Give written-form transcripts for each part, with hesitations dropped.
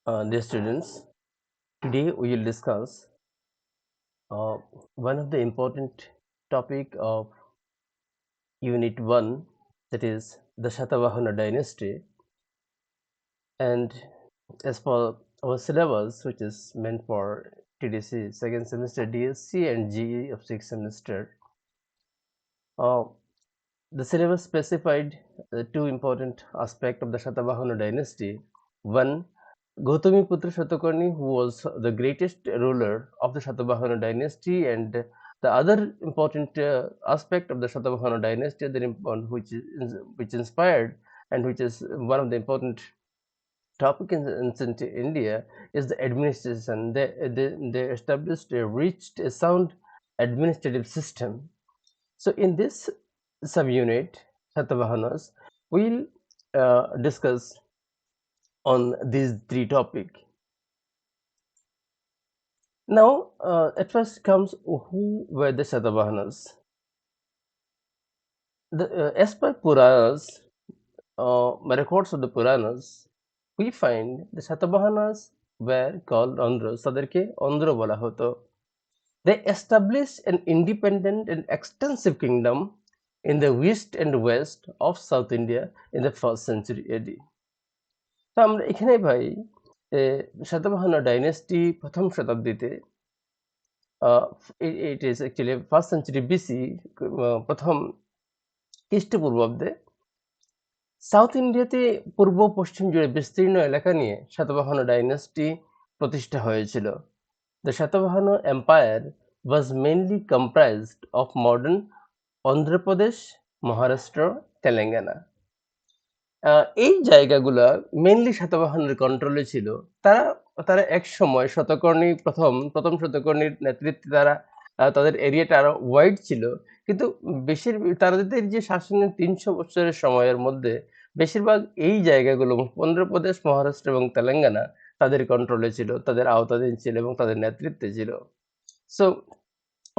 Dear students, today we will discuss uh, one of the important topic of Unit 1, that is the Satavahana Dynasty. And as per our syllabus, which is meant for TDC second semester DSC and GE of sixth semester, uh, the syllabus specified two important aspects of the Satavahana dynasty. One, Gautamiputra Shatakarni, who was the greatest ruler of the Satavahana dynasty, and the other important aspect of the Satavahana dynasty, which inspired and which is one of the important topic in India, is the administration. They established a rich, a sound administrative system. So in this subunit, Satavahanas, we'll discuss on these three topics. Now, at first comes who were the Satavahanas. As per Puranas, records of the Puranas, we find the Satavahanas were called Andhras. তাদেরকে অন্ধ্র বলা হতো. They established an independent and extensive kingdom in the east and west of South India in the 1st century AD. তো আমরা এখানে ভাই Satavahana dynasty প্রথম শতাব্দীতে, it is actually 1st century BC, প্রথম খ্রিস্টপূর্বাব্দে সাউথ ইন্ডিয়াতে পূর্ব পশ্চিম জুড়ে বিস্তীর্ণ এলাকা নিয়ে সাতবাহন ডাইনেস্টি প্রতিষ্ঠা হয়েছিল. The Satavahana Empire was mainly comprised of modern Andhra Pradesh, Maharashtra, Telangana. এই জায়গাগুলা মেইনলি সাতবাহনের কন্ট্রোলে ছিল. তারা তারা এক সময় প্রথম শতকর্ণীর নেতৃত্বে তাদের এরিয়াটা আরো ওয়াইড ছিল, কিন্তু তাদের যে শাসনের 300 বছরের সময়ের মধ্যে বেশিরভাগ এই জায়গাগুলো অন্ধ্রপ্রদেশ, মহারাষ্ট্র এবং তেলেঙ্গানা তাদের কন্ট্রোলে ছিল, তাদের আওতাধীন ছিল এবং তাদের নেতৃত্বে ছিল. So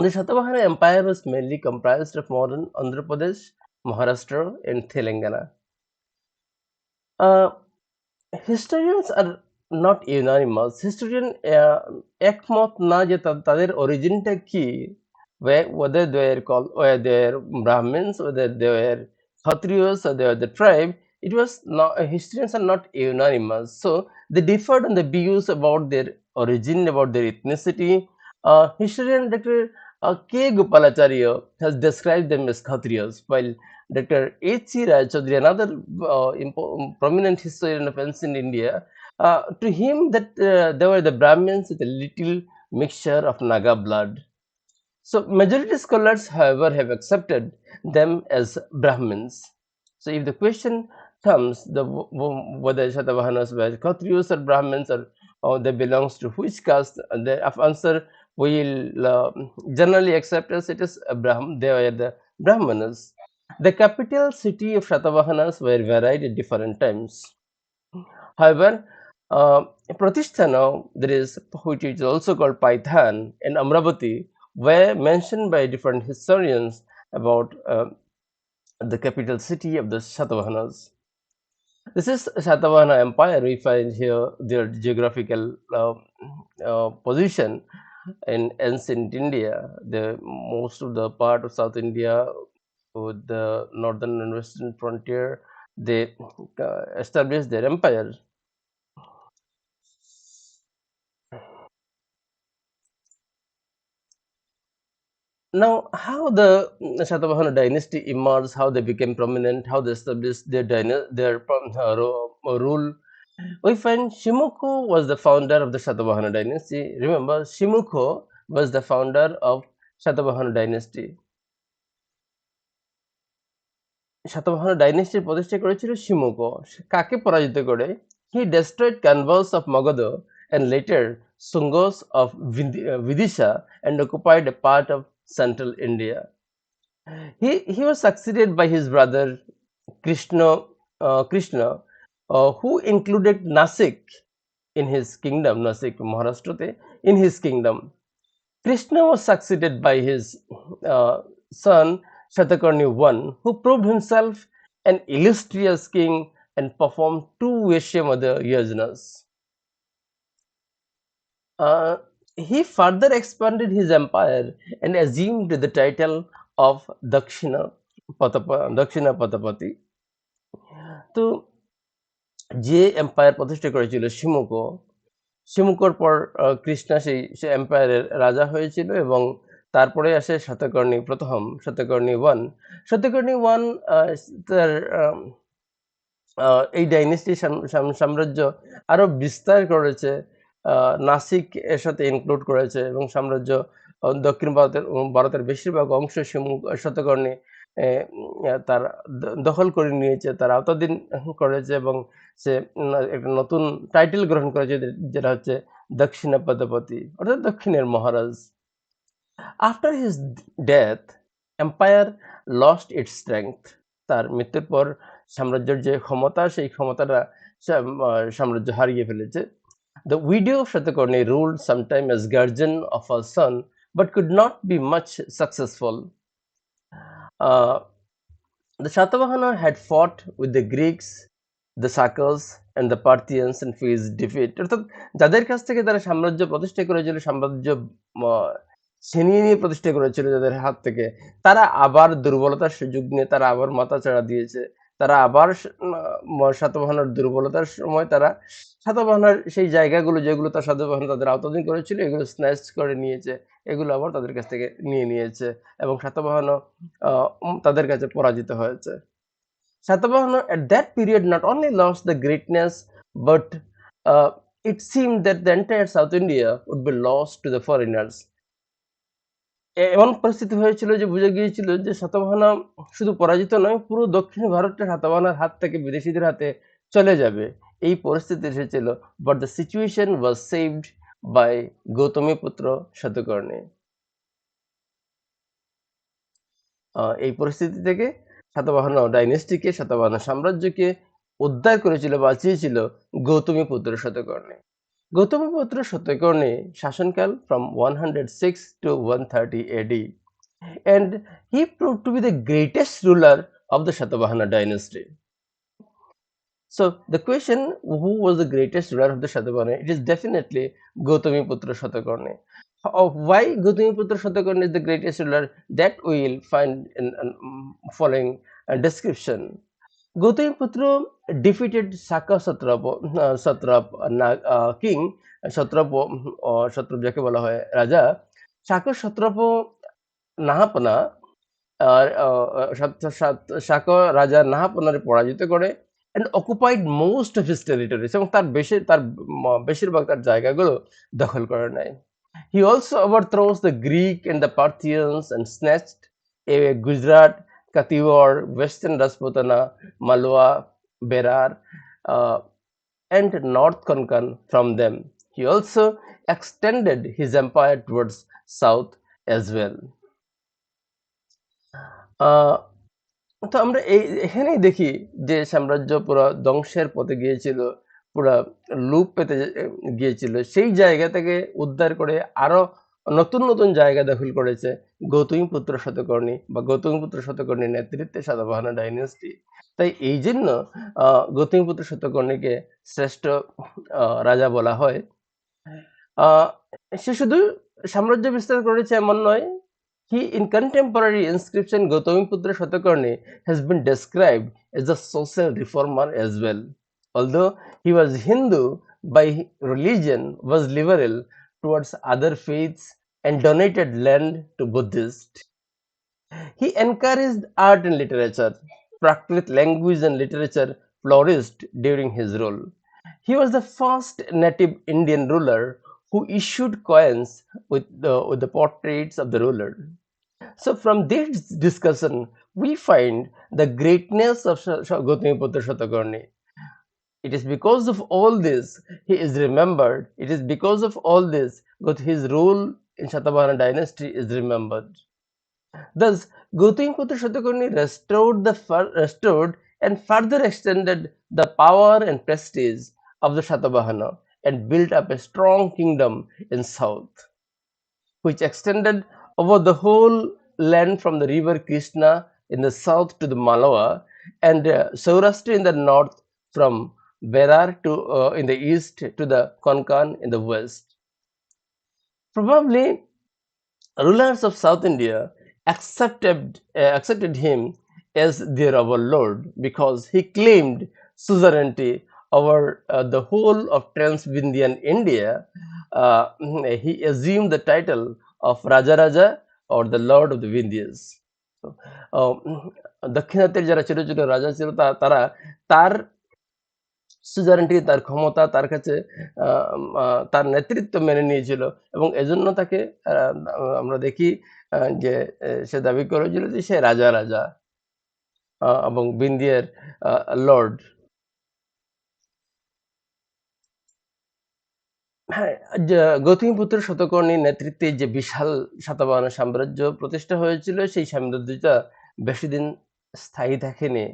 the Satavahana Empire was mainly comprised of modern Andhra Pradesh, Maharashtra, and Telangana. Historians are not unanimous. Historian একমত না যে তাদের অরিজিনটা কি, whether they were Brahmins, whether they were Kshatriyas, or they were the tribe. It was not, historians are not unanimous, so they differed on the views about their origin, about their ethnicity. Historian Dr. K. Gopalacharya has described them as Kshatriyas, while Dr. H.C. Raychaudhuri, another prominent historian of ancient India, to him that they were the Brahmins with a little mixture of Naga blood. So majority scholars, however, have accepted them as Brahmins. So if the question comes, whether Satavahanas were Kshatriyas or Brahmins, or they belongs to which caste, the answer we will generally accept as it is they were the Brahmanas. The capital city of Satavahanas were varied at different times. However, Pratisthana, there is, which is also called Paithan, and Amravati were mentioned by different historians about the capital city of the Satavahanas. This is Satavahana Empire. We find here their geographical position in ancient India. Most of the part of South India, with the northern and western frontier, they established their empire. Now, how the Satavahana dynasty emerged, how they became prominent, how they established their rule. We find Shimukho was the founder of the Satavahana dynasty. Remember, Shimukho was the founder of Satavahana dynasty. Satavahana dynasty প্রতিষ্ঠা করেছিল Shimukho. কাকে পরাজিত করে? He destroyed Kanvas of Magadha and later Sungos of Vidisha and occupied a part of central India. He was succeeded by his brother Krishna, who included Nasik in his kingdom, Nasik, Maharashtra, in his kingdom. Krishna was succeeded by his son Shatakarni I, who proved himself an illustrious king and performed two Vaishya Yajnas. Uh, he further expanded his empire and assumed the title of Dakshina Patapati. তো যে empire প্রতিষ্ঠা করেছিল শিমুকোর পর কৃষ্ণা সে এম্পায়ারের রাজা হয়েছিল এবং তারপরে আসে সাতকর্ণী প্রথম, সাতকর্ণী ওয়ান। সাতকর্ণী ওয়ান তার এই ডাইনেস্টি সাম্রাজ্য আরো বিস্তার করেছে, নাসিক এর সাথে ইনক্লুড করেছে এবং সাম্রাজ্য দক্ষিণ ভারতের বেশিরভাগ অংশ সাতকর্ণী তার দখল করে নিয়েছে, তার আওতাধীন করেছে এবং সে একটা নতুন টাইটেল গ্রহণ করেছে যেটা হচ্ছে দক্ষিণ পদপতি অর্থাৎ দক্ষিণের মহারাজ। After his death empire lost its strength. তার মৃত্যুর পর সাম্রাজ্যের যে ক্ষমতা সেই ক্ষমতাটা সাম্রাজ্য হারিয়ে ফেলেছে। The widow of Shatakarni ruled sometime as guardian of her son but could not be much successful. Uh, the Satavahana had fought with the Greeks, the Sakas and the Parthians and faced defeat. অর্থাৎ যাদের কাছ থেকে তারা সাম্রাজ্য প্রতিষ্ঠা করেছিল, সাম্রাজ্য ছিনিয়ে নিয়ে প্রতিষ্ঠা করেছিল যাদের হাত থেকে, তারা আবার দুর্বলতার সুযোগ নিয়ে তারা আবার মাথাচাড়া দিয়েছে। তারা আবার সাতবাহনের দুর্বলতার সময় তারা সাতবাহনের সেই জায়গাগুলো যেগুলো তার সাতবাহন তাদের আওতাধীন করেছিল এগুলো স্ন্যাচ করে নিয়েছে, এগুলো আবার তাদের কাছ থেকে নিয়ে নিয়েছে এবং সাতবাহনও তাদের কাছে পরাজিত হয়েছে। Satavahana at that period not only lost the greatness, but it seemed that the entire South India would be lost to the foreigners. এমন পরিস্থিতি হয়েছিল যে বুঝে গিয়েছিল যে সাতবাহনা শুধু পরাজিত নয়, পুরো দক্ষিণ ভারতটা সাতবাহনার হাত থেকে বিদেশিদের হাতে চলে যাবে, এই পরিস্থিতি এসেছিল। But the situation was saved by Gautamiputra Satakarni. এই পরিস্থিতি থেকে সাতবাহন ডাইনেস্টিকে, সাতবাহন সাম্রাজ্যকে উদ্ধার করেছিল, বাঁচিয়েছিল Gautamiputra Satakarni. Gautamiputra Satakarni শাসনকাল from 106 to 130 AD, and he proved to be the greatest ruler of the Satavahana dynasty. So the question, who was the greatest ruler of the Satavahana? It is definitely Gautamiputra Satakarni. Why Gautamiputra Satakarni is the greatest ruler, that we will find in following description. Gautamiputra defeated Saka satrap king, satrap যাকে বলা হয় রাজা, শাক সাত্রাপ নাহাপনা শাক রাজা নাহাপনারে পরাজিত করে and occupied most of his territories এবং তার বেশিরভাগ তার জায়গাগুলো দখল করে নেয়। He also overthrows the Greek and the Parthians and snatched Gujarat, Kathiawar, Western Rajputana, Malwa, Berar, and North Konkan from them. He also extended his empire towards south as well. তো আমরা এখানেই দেখি যে সাম্রাজ্য পুরো ধ্বংসের পথে গিয়েছিল, পুরো লুপ পেতে গিয়েছিল। সেই জায়গা থেকে উদ্ধার করে আরো নতুন নতুন জায়গা দখল করেছে গৌতমীপুত্র সাতকর্ণী বা গৌতমীপুত্র সাতকর্ণীর নেতৃত্বে সাতবাহন ডাইনেস্টি। তাই এই জন্য গৌতমীপুত্র সাতকর্ণীকে শ্রেষ্ঠ রাজা বলা হয়। সে শুধু সাম্রাজ্য বিস্তার করেছে এমন নয়, he in contemporary inscription Gautamiputra Satakarni has been described as a social reformer as well. Although he was Hindu by religion, was liberal towards other faiths and donated land to Buddhists. He encouraged art and literature. Prakrit language and literature flourished during his rule. He was the first native Indian ruler who issued coins with the portraits of the ruler. So from this discussion, we find the greatness of Gautamiputra Satakarni. It is because of all this he is remembered. It is because of all this that his rule in Satavahana dynasty is remembered. Thus, Gautamiputra Satakarni restored and further extended the power and prestige of the Satavahana and built up a strong kingdom in south, which extended over the whole land from the river Krishna in the south to the Malawa and Saurashtra in the north, from Berar to in the east to the Konkan in the west. Probably rulers of South India accepted him as their overlord because he claimed suzerainty over the whole of Trans-Vindhyan India. He assumed the title of Raja Raja or the Lord of the Vindhyas. So, দক্ষিণাত্যের যারা ছোট ছোট রাজা ছিল তারা তার সুজারেন্টি, তার ক্ষমতা, তার কাছে তার নেতৃত্ব মেনে নিয়েছিল এবং এজন্য তাকে আমরা দেখি যে সে দাবি করেছিল যে সে রাজা রাজা এবং বিন্দিয়ার লর্ড। হ্যাঁ, গৌতমীপুত্র শতকর্ণীর নেতৃত্বে যে বিশাল সাতবাহন সাম্রাজ্য প্রতিষ্ঠা হয়েছিল সেই সাম্রাজ্যটা বেশি দিন স্থায়ী থাকেনি।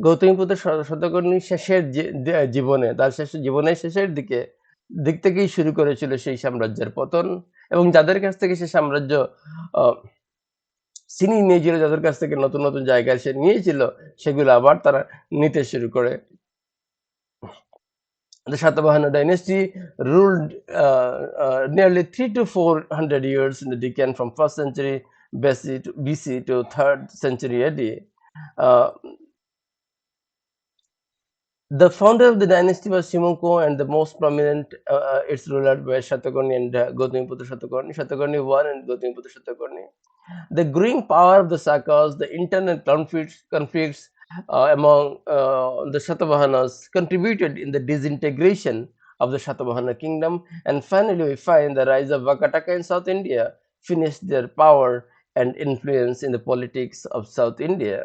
গৌতমীপুত্র শতকর্ণী শেষের জীবনে, তার জীবনের শেষের দিক থেকেই শুরু করেছিল সেই সাম্রাজ্যের পতন এবং যাদের কাছ থেকে সে সাম্রাজ্য ছিনিয়ে নিয়েছিল, যাদের কাছ থেকে নতুন নতুন জায়গায় সে নিয়েছিল, সেগুলো আবার তারা নিতে শুরু করে। The Satavahana dynasty ruled nearly 300 to 400 years in the Deccan from 1st century BC to 3rd century AD. The founder of the dynasty was Simonko, and the most prominent its rulers were Shatakarni and Gautamiputra Shatakarni. Shatakarni I and Gautamiputra Shatakarni. The growing power of the Sakas, the internal conflicts among the Satavahanas contributed in the disintegration of the Satavahana kingdom, and finally we find the rise of Vakataka in South India finished their power and influence in the politics of South India.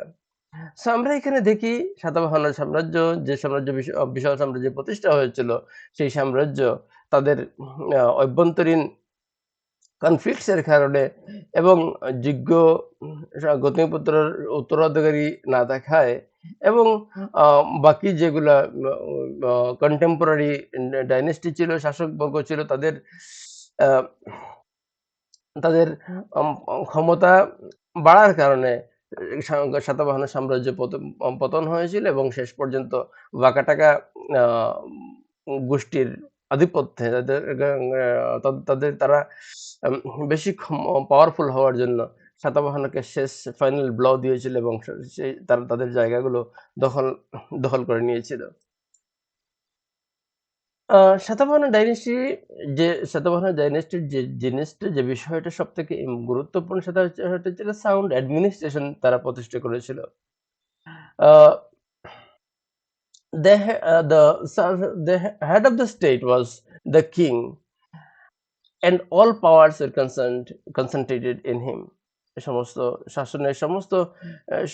So আমরা এখানে দেখি সাতবাহন সাম্রাজ্য, যে সাম্রাজ্য বিশাল সাম্রাজ্য প্রতিষ্ঠা হয়েছিল, সেই সাম্রাজ্য তাদের অভ্যন্তরীণ কনফ্লিক্টসের কারণে এবং যোগ্য গৌতমীপুত্রের উত্তরাধিকারী না থাকায় এবং বাকি যেগুলা কন্টেম্পোরারি ডাইনেস্টি ছিল, শাসকবর্গ ছিল, তাদের তাদের ক্ষমতা বাড়ার কারণে সাতবাহন সাম্রাজ্য পতন হয়েছিল এবং শেষ পর্যন্ত বাকাটাকা গোষ্ঠীর আধিপত্যে তারা বেশি পাওয়ারফুল হওয়ার জন্য সাতবাহনকে শেষ ফাইনাল ব্লো দিয়েছিল এবং সেই তারা তাদের জায়গাগুলো দখল করে নিয়েছিল। সাতবাহন ডাইনেস্টির যে জিনিসটা, যে বিষয়টা সব থেকে গুরুত্বপূর্ণ, সেটা হচ্ছে সাউন্ড অ্যাডমিনিস্ট্রেশন তারা প্রতিষ্ঠা করেছিল। the head of the state was the king and all powers were concentrated in him. সমস্ত শাসনের সমস্ত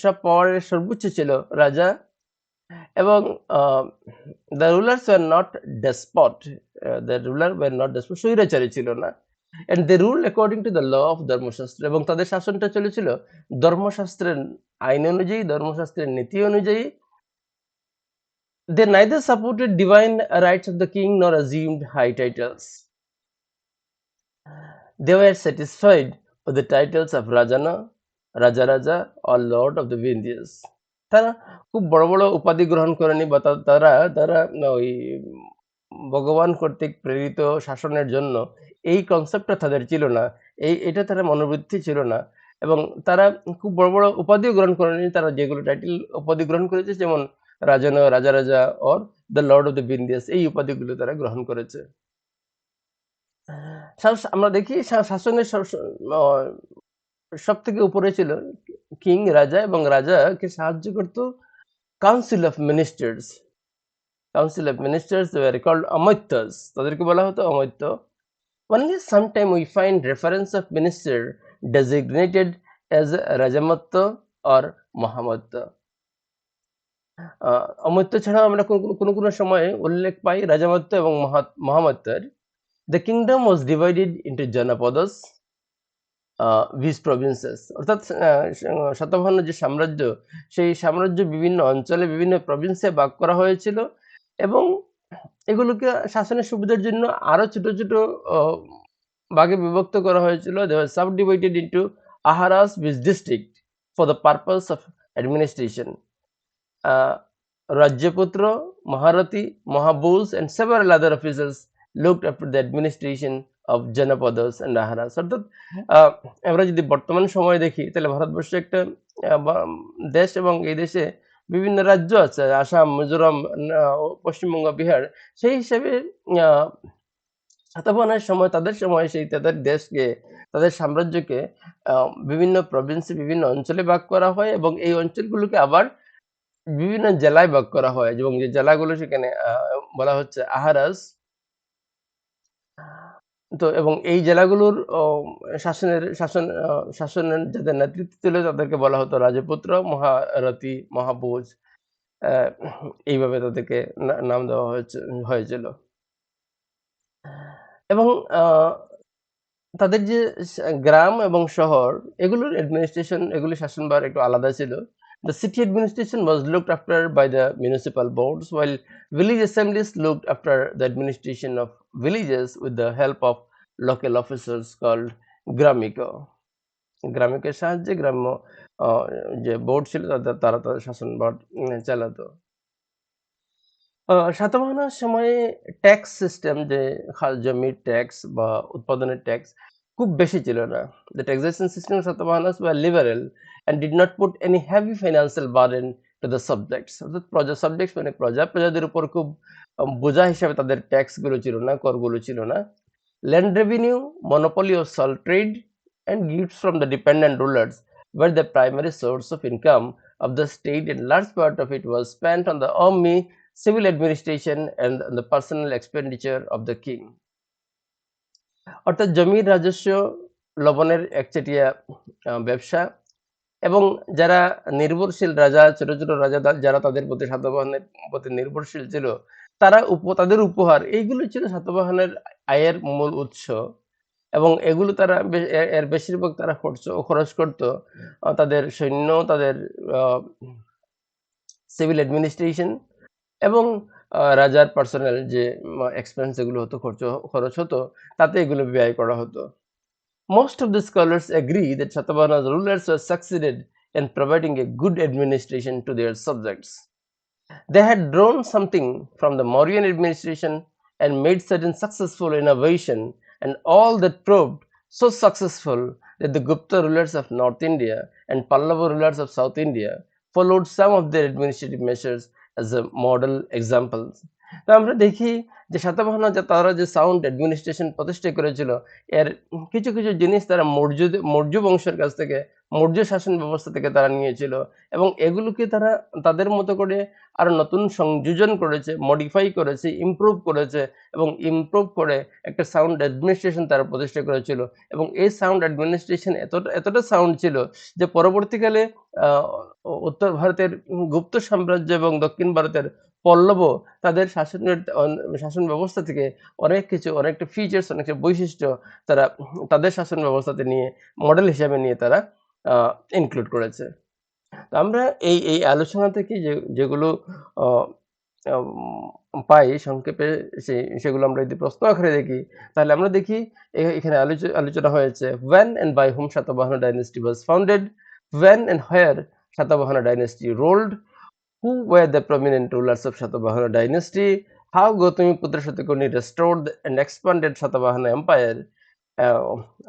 সব পাওয়ারের সর্বোচ্চ ছিল রাজা এবং the rulers were not despot, স্বৈরাচারী ছিল না, and they ruled according to the law of ধর্মশাস্ত্র, এবং তাদের শাসনটা চলেছিল ধর্মশাস্ত্রের আইন অনুযায়ী, ধর্মশাস্ত্রের নীতি অনুযায়ী। They neither supported divine rights of the king nor assumed high titles. They were satisfied with the titles of Rajana, Raja Raja or Lord of the Vindhyas. তারা খুব বড় বড় উপাধি গ্রহণ করেনি বা তারা তারা ওই ভগবান কর্তৃক প্রেরিত শাসনের জন্য এই কনসেপ্টটা তাদের ছিল না, এটা তারা মনোবৃত্তি ছিল না, এবং তারা খুব বড় বড় উপাধিও গ্রহণ করেনি। তারা যেগুলো টাইটেল উপাধি গ্রহণ করেছে, যেমন রাজানো, রাজা রাজা or the lord of the Vindhyas, এই উপাধিগুলো তারা গ্রহণ করেছে। আমরা দেখি শাসনের সব থেকে উপরে ছিল কিং, রাজা, এবং রাজাকে সাহায্য করত council of ministers. Council of ministers were called Amatyas, তাদেরকে বলা হতো অমৈত্য। Only sometime we find reference of minister designated as রাজামত্য or মহামত্য। অমৈত্য ছাড়াও আমরা কোনো সময়ে উল্লেখ পাই রাজামত্য এবং মহামত্যের। The kingdom was divided into janapadas, these provinces, অর্থাৎ সাতবাহন যে সাম্রাজ্য, সেই সাম্রাজ্য বিভিন্ন অঞ্চলে, বিভিন্ন প্রভিন্সে ভাগ করা হয়েছিল এবং এগুলোকে শাসনের সুবিধার জন্য আরো ছোট ছোট ভাগে বিভক্ত করা হয়েছিল। They were subdivided into aharas, which district for the purpose of administration. Rajyaputra, Maharati, Mahabus and several other officers looked after the administration of Janapadas and Aharas. অর্থাৎ আহ, আমরা যদি বর্তমান সময় দেখি তাহলে ভারতবর্ষে একটা দেশ, এবং এই দেশে বিভিন্ন রাজ্য আছে, আসাম, মিজোরাম, পশ্চিমবঙ্গ, বিহার। সেই হিসেবে আহ, সাতবাহনের সময়, তাদের সময় সেই তাদের দেশকে, তাদের সাম্রাজ্যকে বিভিন্ন প্রভিন্সে, বিভিন্ন অঞ্চলে ভাগ করা হয়, এবং এই অঞ্চলগুলোকে আবার বিভিন্ন জেলায় ভাগ করা হয়, এবং যে জেলাগুলো সেখানে বলা হচ্ছে আহারাস। তো এবং এই জেলাগুলোর শাসনের যাদের নেতৃত্ব ছিল তাদেরকে বলা হতো রাজপুত্র, মহারথী, মহাভোজ। আহ, এইভাবে তাদেরকে নাম দেওয়া হয়েছিল। এবং তাদের যে গ্রাম এবং শহর, এগুলোর অ্যাডমিনিস্ট্রেশন, এগুলি শাসনভার একটু আলাদা ছিল। The city administration was looked after by the municipal boards, while village assemblies looked after the administration of villages with the help of local officers called গ্রামিক। গ্রামিকের সাহায্যে গ্রাম্য আহ, যে বোর্ড ছিল তারা তাদের শাসনভার চালাতো। সাতবাহনের সময়ে ট্যাক্স সিস্টেম, যে জমির ট্যাক্স বা উৎপাদনের ট্যাক্স খুব বেশি ছিল না। The taxation system of Satavahanas were liberal and did not put any heavy financial burden to the subjects. অর্থাৎ সাবজেক্টস মানে প্রজাদের উপর খুব বোঝা হিসাবে তাদের ট্যাক্স গুলো ছিল না, করগুলো ছিল না। Land revenue, monopoly of salt trade, and gifts from the dependent rulers were the primary source of income of the state, and large part of it was spent on the army, civil administration, and the personal expenditure of the king. অর্থাৎ জমির রাজস্ব, লবণের একচেটিয়া ব্যবসা, এবং যারা নির্ভরশীল রাজা, ছোট ছোট রাজা যারা তাদের প্রতি সাতবাহনের প্রতি নির্ভরশীল ছিল, তাদের উপহার, এইগুলো ছিল সাতবাহনের আয়ের মূল উৎস। এবং এগুলো তারা এর বেশিরভাগ তারা খরচ করত তাদের সৈন্য, তাদের সিভিল অ্যাডমিনিস্ট্রেশন, এবং রাজার পার্সোনাল যে এক্সপেন্স এগুলো হতো, খরচ হতো, তাতে এগুলো ব্যয় করা হতো। Most of the scholars agree that Satavahana's rulers were succeeded in providing a good administration to their subjects. They had drawn something from the Mauryan administration and made certain successful innovation, and all that proved so successful that the Gupta rulers of North India and Pallava rulers of South India followed some of their administrative measures as a model examples. তো আমরা দেখি যে সাতবাহন তারা যে sound administration প্রতিষ্ঠা করেছিল, এর কিছু কিছু জিনিস তারা মৌর্য বংশের কাছ থেকে, মৌর্য শাসন ব্যবস্থা থেকে তারা নিয়েছিল, এবং এগুলোকে তারা তাদের মতো করে আরো নতুন সংযোজন করেছে, মডিফাই করেছে, ইমপ্রুভ করেছে, এবং ইমপ্রুভ করে একটা সাউন্ড অ্যাডমিনিস্ট্রেশন তারা প্রতিষ্ঠা করেছিল। এবং এই সাউন্ড অ্যাডমিনিস্ট্রেশন এতটা সাউন্ড ছিল যে পরবর্তীকালে উত্তর ভারতের গুপ্ত সাম্রাজ্য এবং দক্ষিণ ভারতের পল্লব তাদের শাসন ব্যবস্থা থেকে অনেকটা ফিচার্স, অনেকটা বৈশিষ্ট্য তারা তাদের শাসন ব্যবস্থাতে নিয়ে, মডেল হিসেবে নিয়ে তারা ইনক্লুড করেছে। আমরা এই আলোচনা থেকে যেগুলো পাই সংক্ষেপে, সেগুলো আমরা যদি প্রশ্ন আকারে দেখি, তাহলে আমরা দেখি এখানে আলোচনা হয়েছে when and by whom Satavahana dynasty was founded, when and where Satavahana dynasty ruled, who were the prominent rulers of Satavahana dynasty, how Gautamiputra Shatakuni restored and expanded Satavahana empire.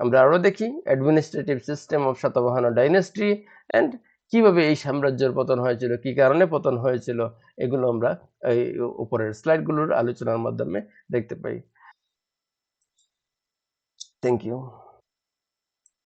আমরা আরো দেখি administrative system of Satavahana dynasty, and কিভাবে এই সাম্রাজ্যের পতন হয়েছিল, কি কারণে পতন হয়েছিল, এগুলো আমরা এই উপরের স্লাইডগুলোর আলোচনার মাধ্যমে দেখতে পাই। Thank you.